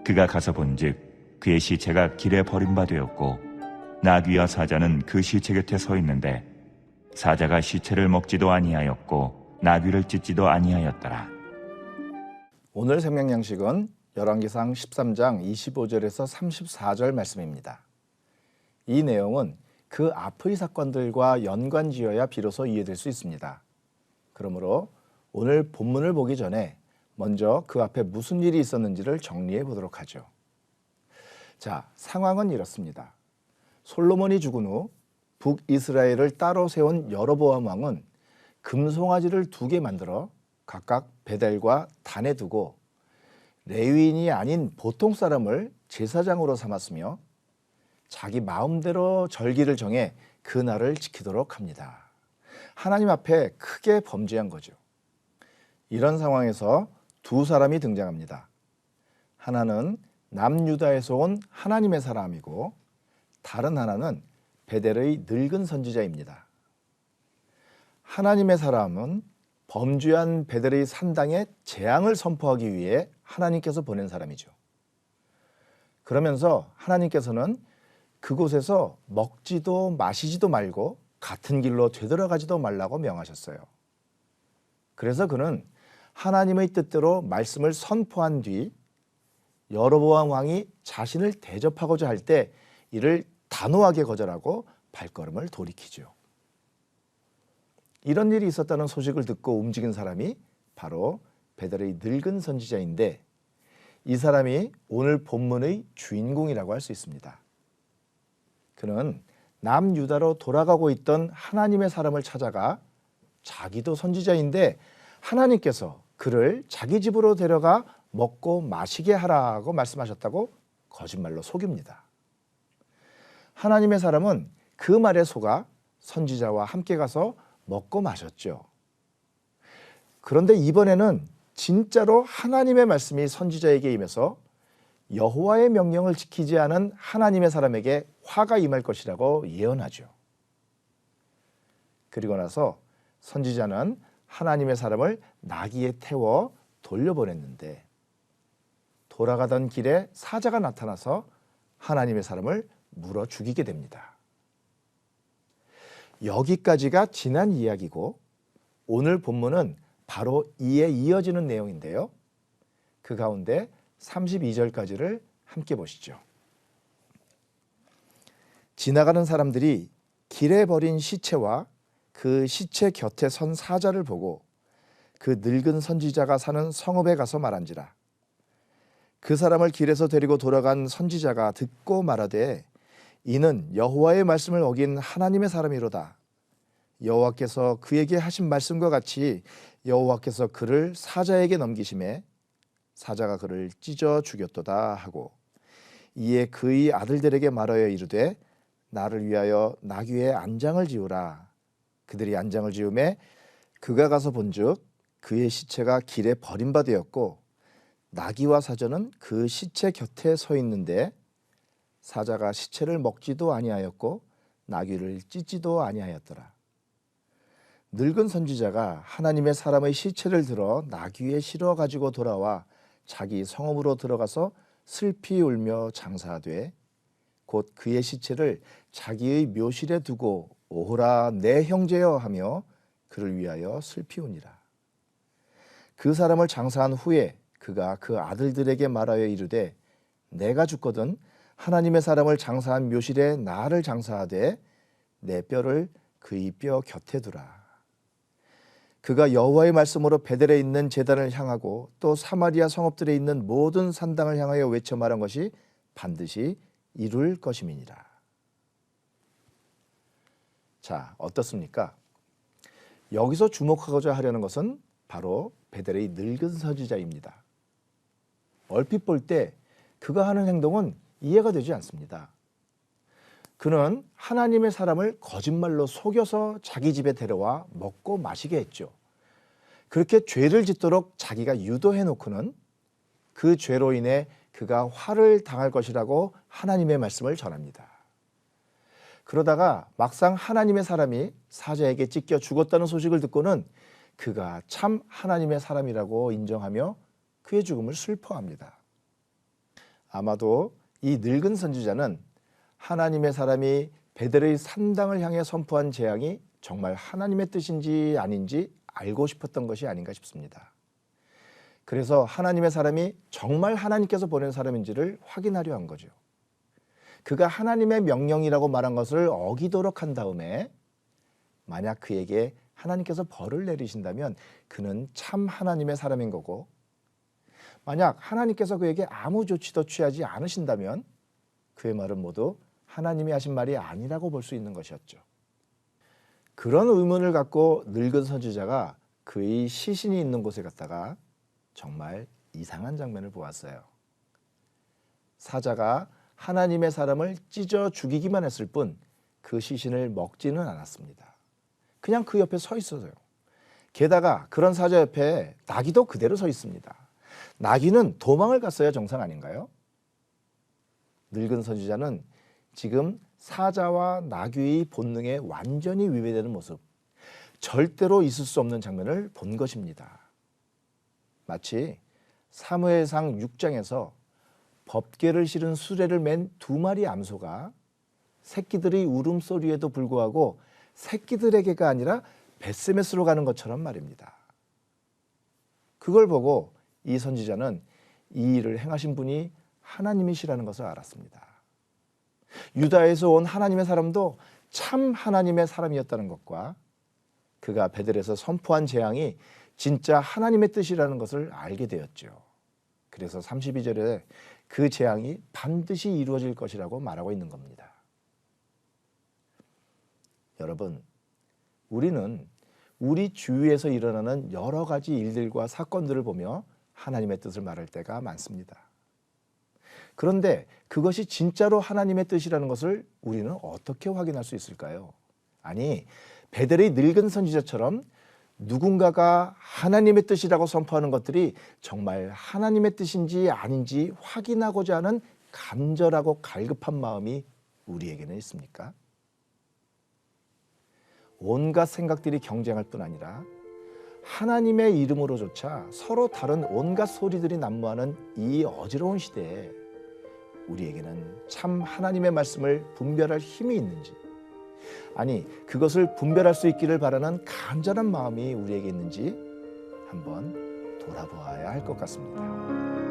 그가 가서 본즉 그의 시체가 길에 버림바되었고 나귀와 사자는 그 시체 곁에 서 있는데 사자가 시체를 먹지도 아니하였고 나귀를 찢지도 아니하였더라. 오늘 생명 양식은 열왕기상 13장 25절에서 34절 말씀입니다. 이 내용은 그 앞의 사건들과 연관지어야 비로소 이해될 수 있습니다. 그러므로 오늘 본문을 보기 전에 먼저 그 앞에 무슨 일이 있었는지를 정리해 보도록 하죠. 자, 상황은 이렇습니다. 솔로몬이 죽은 후 북이스라엘을 따로 세운 여로보암 왕은 금송아지를 2개 만들어 각각 베델과 단에 두고 레위인이 아닌 보통 사람을 제사장으로 삼았으며 자기 마음대로 절기를 정해 그 날을 지키도록 합니다. 하나님 앞에 크게 범죄한 거죠. 이런 상황에서 2 사람이 등장합니다. 하나는 남유다에서 온 하나님의 사람이고 다른 하나는 베델의 늙은 선지자입니다. 하나님의 사람은 범죄한 베델의 산당에 재앙을 선포하기 위해 하나님께서 보낸 사람이죠. 그러면서 하나님께서는 그곳에서 먹지도 마시지도 말고 같은 길로 되돌아가지도 말라고 명하셨어요. 그래서 그는 하나님의 뜻대로 말씀을 선포한 뒤 여로보암 왕이 자신을 대접하고자 할 때 이를 단호하게 거절하고 발걸음을 돌이키죠. 이런 일이 있었다는 소식을 듣고 움직인 사람이 바로 베델의 늙은 선지자인데 이 사람이 오늘 본문의 주인공이라고 할 수 있습니다. 그는 남유다로 돌아가고 있던 하나님의 사람을 찾아가 자기도 선지자인데 하나님께서 그를 자기 집으로 데려가 먹고 마시게 하라고 말씀하셨다고 거짓말로 속입니다. 하나님의 사람은 그 말에 속아 선지자와 함께 가서 먹고 마셨죠. 그런데 이번에는 진짜로 하나님의 말씀이 선지자에게 임해서 여호와의 명령을 지키지 않은 하나님의 사람에게 화가 임할 것이라고 예언하죠. 그리고 나서 선지자는 하나님의 사람을 나귀에 태워 돌려보냈는데 돌아가던 길에 사자가 나타나서 하나님의 사람을 물어 죽이게 됩니다. 여기까지가 지난 이야기고 오늘 본문은 바로 이에 이어지는 내용인데요. 그 가운데 32절까지를 함께 보시죠. 지나가는 사람들이 길에 버린 시체와 그 시체 곁에 선 사자를 보고 그 늙은 선지자가 사는 성읍에 가서 말한지라. 그 사람을 길에서 데리고 돌아간 선지자가 듣고 말하되 이는 여호와의 말씀을 어긴 하나님의 사람이로다. 여호와께서 그에게 하신 말씀과 같이 여호와께서 그를 사자에게 넘기심에 사자가 그를 찢어 죽였도다 하고 이에 그의 아들들에게 말하여 이르되 나를 위하여 나귀의 안장을 지으라. 그들이 안장을 지음에 그가 가서 본즉 그의 시체가 길에 버림바되었고 나귀와 사자는 그 시체 곁에 서 있는데 사자가 시체를 먹지도 아니하였고 나귀를 찢지도 아니하였더라. 늙은 선지자가 하나님의 사람의 시체를 들어 나귀에 실어 가지고 돌아와 자기 성읍으로 들어가서 슬피 울며 장사하되 곧 그의 시체를 자기의 묘실에 두고 오호라 내 형제여 하며 그를 위하여 슬피 우니라. 그 사람을 장사한 후에 그가 그 아들들에게 말하여 이르되 내가 죽거든 하나님의 사람을 장사한 묘실에 나를 장사하되 내 뼈를 그의 뼈 곁에 두라. 그가 여호와의 말씀으로 베델에 있는 제단을 향하고 또 사마리아 성읍들에 있는 모든 산당을 향하여 외쳐 말한 것이 반드시 이룰 것임이니라. 자, 어떻습니까? 여기서 주목하고자 하려는 것은 바로 베델의 늙은 선지자입니다. 얼핏 볼 때 그가 하는 행동은 이해가 되지 않습니다. 그는 하나님의 사람을 거짓말로 속여서 자기 집에 데려와 먹고 마시게 했죠. 그렇게 죄를 짓도록 자기가 유도해 놓고는 그 죄로 인해 그가 화를 당할 것이라고 하나님의 말씀을 전합니다. 그러다가 막상 하나님의 사람이 사자에게 찢겨 죽었다는 소식을 듣고는 그가 참 하나님의 사람이라고 인정하며 그의 죽음을 슬퍼합니다. 아마도 이 늙은 선지자는 하나님의 사람이 베델의 산당을 향해 선포한 재앙이 정말 하나님의 뜻인지 아닌지 알고 싶었던 것이 아닌가 싶습니다. 그래서 하나님의 사람이 정말 하나님께서 보낸 사람인지를 확인하려 한 거죠. 그가 하나님의 명령이라고 말한 것을 어기도록 한 다음에 만약 그에게 하나님께서 벌을 내리신다면 그는 참 하나님의 사람인 거고, 만약 하나님께서 그에게 아무 조치도 취하지 않으신다면 그의 말은 모두 하나님이 하신 말이 아니라고 볼 수 있는 것이었죠. 그런 의문을 갖고 늙은 선지자가 그의 시신이 있는 곳에 갔다가 정말 이상한 장면을 보았어요. 사자가 하나님의 사람을 찢어 죽이기만 했을 뿐 그 시신을 먹지는 않았습니다. 그냥 그 옆에 서 있어서요. 게다가 그런 사자 옆에 나귀도 그대로 서 있습니다. 나귀는 도망을 갔어야 정상 아닌가요? 늙은 선지자는 지금 사자와 나귀의 본능에 완전히 위배되는 모습, 절대로 있을 수 없는 장면을 본 것입니다. 마치 사무엘상 6장에서 법궤를 실은 수레를 맨 2마리 암소가 새끼들의 울음소리에도 불구하고 새끼들에게가 아니라 벳세메스로 가는 것처럼 말입니다. 그걸 보고 이 선지자는 이 일을 행하신 분이 하나님이시라는 것을 알았습니다. 유다에서 온 하나님의 사람도 참 하나님의 사람이었다는 것과 그가 베델에서 선포한 재앙이 진짜 하나님의 뜻이라는 것을 알게 되었죠. 그래서 32절에 그 재앙이 반드시 이루어질 것이라고 말하고 있는 겁니다. 여러분, 우리는 우리 주위에서 일어나는 여러 가지 일들과 사건들을 보며 하나님의 뜻을 말할 때가 많습니다. 그런데 그것이 진짜로 하나님의 뜻이라는 것을 우리는 어떻게 확인할 수 있을까요? 아니, 베델의 늙은 선지자처럼 누군가가 하나님의 뜻이라고 선포하는 것들이 정말 하나님의 뜻인지 아닌지 확인하고자 하는 간절하고 갈급한 마음이 우리에게는 있습니까? 온갖 생각들이 경쟁할 뿐 아니라 하나님의 이름으로조차 서로 다른 온갖 소리들이 난무하는 이 어지러운 시대에 우리에게는 참 하나님의 말씀을 분별할 힘이 있는지, 아니 그것을 분별할 수 있기를 바라는 간절한 마음이 우리에게 있는지 한번 돌아보아야 할 것 같습니다.